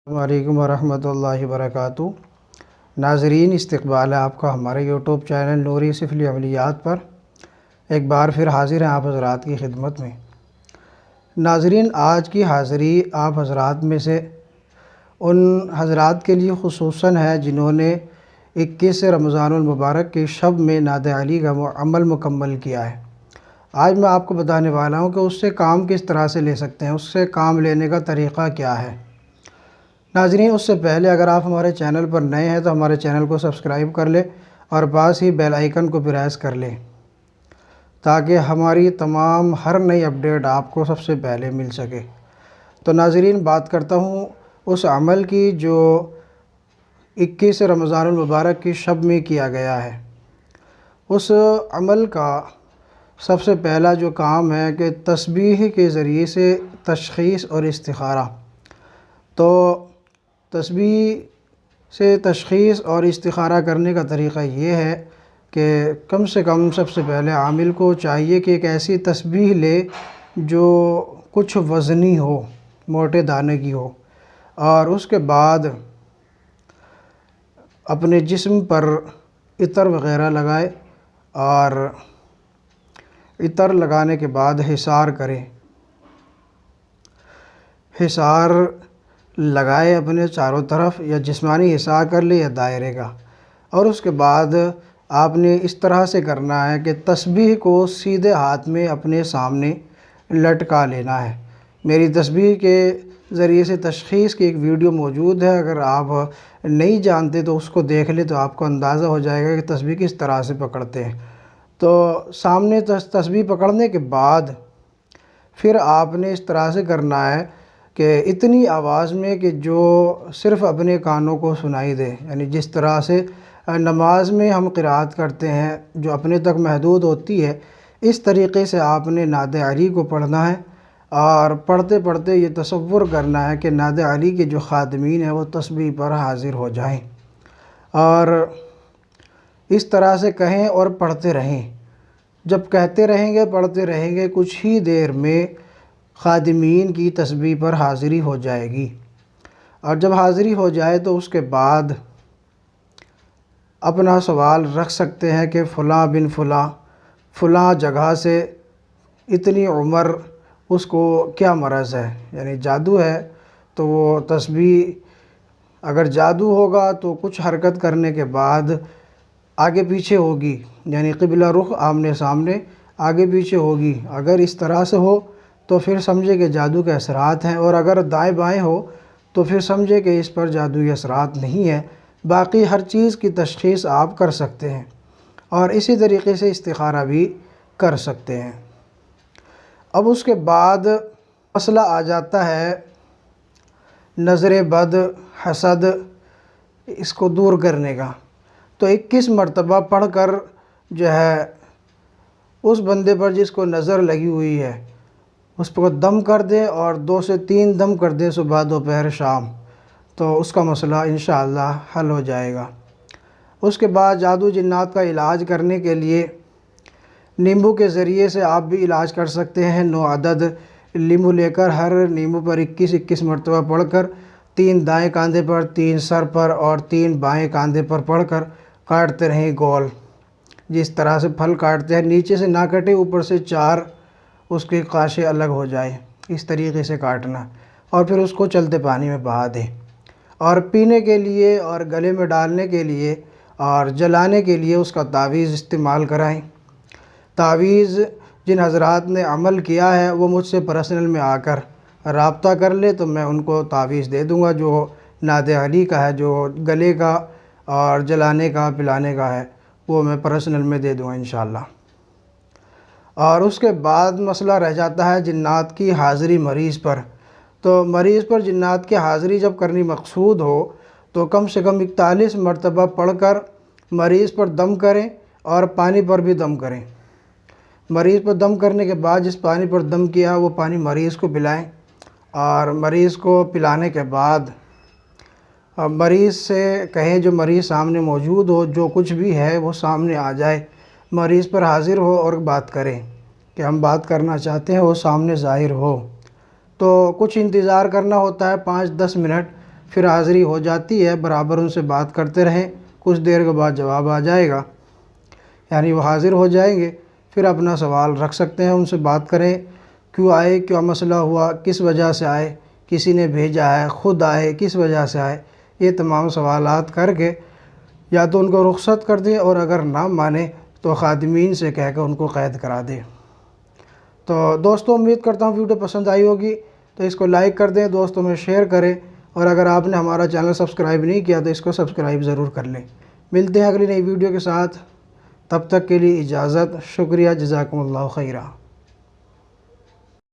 وعلیکم ورحمۃ اللہ وبرکاتہ۔ ناظرین، استقبال ہے آپ کا ہمارے یوٹیوب چینل نوری سفلی عملیات پر۔ ایک بار پھر حاضر ہیں آپ حضرات کی خدمت میں۔ ناظرین، آج کی حاضری آپ حضرات میں سے ان حضرات کے لیے خصوصاً ہے جنہوں نے 21 رمضان المبارک کی شب میں نعت علی کا عمل مکمل کیا ہے۔ آج میں آپ کو بتانے والا ہوں کہ اس سے کام کس طرح سے لے سکتے ہیں، اس سے کام لینے کا طریقہ کیا ہے۔ ناظرین، اس سے پہلے اگر آپ ہمارے چینل پر نئے ہیں تو ہمارے چینل کو سبسکرائب کر لیں اور پاس ہی بیل آئیکن کو پریس کر لیں تاکہ ہماری تمام ہر نئی اپڈیٹ آپ کو سب سے پہلے مل سکے۔ تو ناظرین، بات کرتا ہوں اس عمل کی جو 21 رمضان المبارک کی شب میں کیا گیا ہے۔ اس عمل کا سب سے پہلا جو کام ہے کہ تسبیح کے ذریعے سے تشخیص اور استخارہ۔ تو تسبیح سے تشخیص اور استخارہ کرنے کا طریقہ یہ ہے کہ کم سے کم سب سے پہلے عامل کو چاہیے کہ ایک ایسی تسبیح لے جو کچھ وزنی ہو، موٹے دانے کی ہو، اور اس کے بعد اپنے جسم پر عطر وغیرہ لگائے اور عطر لگانے کے بعد حصار کرے۔ حصار لگائے اپنے چاروں طرف، یا جسمانی حصار کر لے یا دائرے کا، اور اس کے بعد آپ نے اس طرح سے کرنا ہے کہ تسبیح کو سیدھے ہاتھ میں اپنے سامنے لٹکا لینا ہے۔ میری تسبیح کے ذریعے سے تشخیص کی ایک ویڈیو موجود ہے، اگر آپ نہیں جانتے تو اس کو دیکھ لیں تو آپ کو اندازہ ہو جائے گا کہ تسبیح کس طرح سے پکڑتے ہیں۔ تو سامنے تسبیح پکڑنے کے بعد پھر آپ نے اس طرح سے کرنا ہے کہ اتنی آواز میں کہ جو صرف اپنے کانوں کو سنائی دے، یعنی جس طرح سے نماز میں ہم قرأت کرتے ہیں جو اپنے تک محدود ہوتی ہے، اس طریقے سے آپ نے نعت علی کو پڑھنا ہے، اور پڑھتے پڑھتے یہ تصور کرنا ہے کہ نعت علی کے جو خادمین ہیں وہ تسبیح پر حاضر ہو جائیں، اور اس طرح سے کہیں اور پڑھتے رہیں۔ جب کہتے رہیں گے، پڑھتے رہیں گے، کچھ ہی دیر میں خادمین کی تسبیح پر حاضری ہو جائے گی، اور جب حاضری ہو جائے تو اس کے بعد اپنا سوال رکھ سکتے ہیں کہ فلاں بن فلاں فلاں جگہ سے اتنی عمر، اس کو کیا مرض ہے، یعنی جادو ہے تو وہ تسبیح اگر جادو ہوگا تو کچھ حرکت کرنے کے بعد آگے پیچھے ہوگی، یعنی قبلہ رخ آمنے سامنے آگے پیچھے ہوگی۔ اگر اس طرح سے ہو تو پھر سمجھے کہ جادو کے اثرات ہیں، اور اگر دائیں بائیں ہو تو پھر سمجھے کہ اس پر جادوئی اثرات نہیں ہیں۔ باقی ہر چیز کی تشخیص آپ کر سکتے ہیں، اور اسی طریقے سے استخارہ بھی کر سکتے ہیں۔ اب اس کے بعد مسئلہ آ جاتا ہے نظر بد، حسد، اس کو دور کرنے کا۔ تو 21 مرتبہ پڑھ کر جو ہے اس بندے پر جس کو نظر لگی ہوئی ہے اس پر دم کر دے، اور 2 سے 3 دم کر دے، صبح دوپہر شام، تو اس کا مسئلہ انشاءاللہ حل ہو جائے گا۔ اس کے بعد جادو جنات کا علاج کرنے کے لیے نیمبو کے ذریعے سے آپ بھی علاج کر سکتے ہیں۔ 9 عدد لیمو لے کر ہر نیمبو پر 21 مرتبہ پڑھ کر 3 دائیں کاندھے پر، 3 سر پر اور 3 بائیں کاندھے پر پڑھ کر کاٹتے رہیں گول، جس طرح سے پھل کاٹتے ہیں، نیچے سے نہ کٹے، اوپر سے 4 اس کے قاشے الگ ہو جائیں، اس طریقے سے کاٹنا، اور پھر اس کو چلتے پانی میں بہا دیں، اور پینے کے لیے اور گلے میں ڈالنے کے لیے اور جلانے کے لیے اس کا تعویذ استعمال کرائیں۔ تعویذ جن حضرات نے عمل کیا ہے وہ مجھ سے پرسنل میں آ کر رابطہ کر لے تو میں ان کو تعویذ دے دوں گا، جو نعت علی کا ہے، جو گلے کا اور جلانے کا پلانے کا ہے، وہ میں پرسنل میں دے دوں گا انشاءاللہ۔ اور اس کے بعد مسئلہ رہ جاتا ہے جنات کی حاضری مریض پر۔ تو مریض پر جنات کی حاضری جب کرنی مقصود ہو تو کم سے کم 41 مرتبہ پڑھ کر مریض پر دم کریں، اور پانی پر بھی دم کریں۔ مریض پر دم کرنے کے بعد جس پانی پر دم کیا وہ پانی مریض کو پلائیں، اور مریض کو پلانے کے بعد مریض سے کہیں، جو مریض سامنے موجود ہو، جو کچھ بھی ہے وہ سامنے آ جائے، مریض پر حاضر ہو اور بات کریں کہ ہم بات کرنا چاہتے ہیں، وہ سامنے ظاہر ہو۔ تو کچھ انتظار کرنا ہوتا ہے، 5-10 منٹ، پھر حاضری ہو جاتی ہے، برابر ان سے بات کرتے رہیں، کچھ دیر کے بعد جواب آ جائے گا، یعنی وہ حاضر ہو جائیں گے، پھر اپنا سوال رکھ سکتے ہیں، ان سے بات کریں، کیوں آئے، کیا مسئلہ ہوا، کس وجہ سے آئے، کسی نے بھیجا ہے، خود آئے، کس وجہ سے آئے، یہ تمام سوالات کر کے یا تو ان کو رخصت کر دیں، اور اگر نہ مانے تو خادمین سے کہہ کے ان کو قید کرا دیں۔ تو دوستوں امید کرتا ہوں ویڈیو پسند آئی ہوگی، تو اس کو لائک کر دیں، دوستوں میں شیئر کریں، اور اگر آپ نے ہمارا چینل سبسکرائب نہیں کیا تو اس کو سبسکرائب ضرور کر لیں۔ ملتے ہیں اگلی نئی ویڈیو کے ساتھ، تب تک کے لیے اجازت، شکریہ، جزاکم اللہ خیرہ۔